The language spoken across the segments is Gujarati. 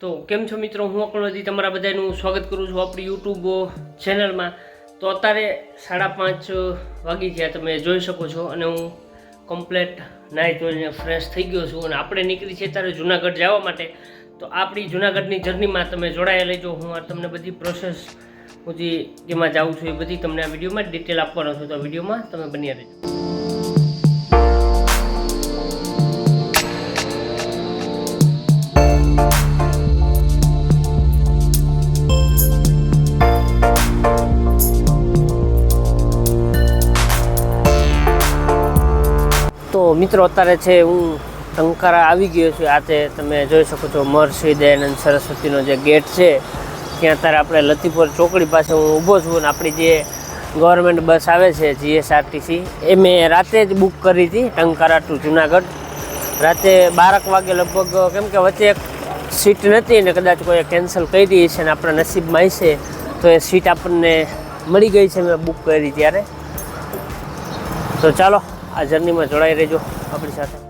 તો કેમ છો મિત્રો, હું અકળવદી તમારા બધાનું સ્વાગત કરું છું આપણી યુટ્યુબ ચેનલમાં। તો અત્યારે 5:30 વાગી ગયા તમે જોઈ શકો છો અને હું કમ્પ્લેટ નાહી ધોઈને ફ્રેશ થઈ ગયો છું અને આપણે નીકળી છે ત્યારે જુનાગઢ જવા માટે। તો આપણી જુનાગઢની જર્નીમાં તમે જોડાયા લેજો। હું આ તમને બધી પ્રોસેસ હું જેમાં જાઉં છું એ બધી તમને આ વિડીયોમાં ડિટેલ આપવાનો છું, તો વિડીયોમાં તમે બન્યા રહેજો। તો મિત્રો અત્યારે છે હું ટંકારા આવી ગયો છું। આ તે તમે જોઈ શકો છો મહર્ષિ દયાનંદ સરસ્વતીનો જે ગેટ છે ત્યાં અત્યારે આપણે લતીપુર ચોકડી પાસે હું ઊભો છું અને આપણી જે ગવર્મેન્ટ બસ આવે છે GSRTC એ મેં રાતે જ બુક કરી હતી ટંકારા ટુ જુનાગઢ। રાતે 12 વાગે લગભગ, કેમ કે વચ્ચે એક સીટ નથી ને કદાચ કોઈ કેન્સલ કરી છે અને આપણા નસીબમાં છે તો એ સીટ આપણને મળી ગઈ છે મેં બુક કરી ત્યારે। તો ચાલો આ જર્નીમાં જોડાઈ રહેજો આપણી સાથે।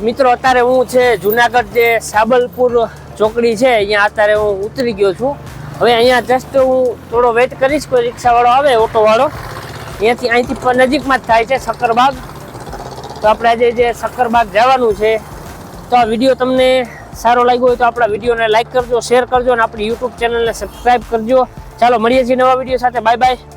મિત્રો અત્યારે હું છે જુનાગઢ જે સાબલપુર ચોકડી છે અહીંયા અત્યારે હું ઉતરી ગયો છું। હવે અહીંયા જસ્ટ હું થોડો વેઇટ કરીશ, કોઈ રિક્ષાવાળો આવે, ઓટોવાળો, અહીંથી નજીકમાં જ થાય છે શક્કરબાગ। તો આપણે આજે જે શક્કરબાગ જવાનું છે, તો આ વિડીયો તમને સારો લાગ્યો હોય તો આપણા વિડીયોને લાઈક કરજો, શેર કરજો અને આપણી યુટ્યુબ ચેનલને સબસ્ક્રાઈબ કરજો। ચાલો મળીએ છીએ નવા વિડીયો સાથે, બાય બાય।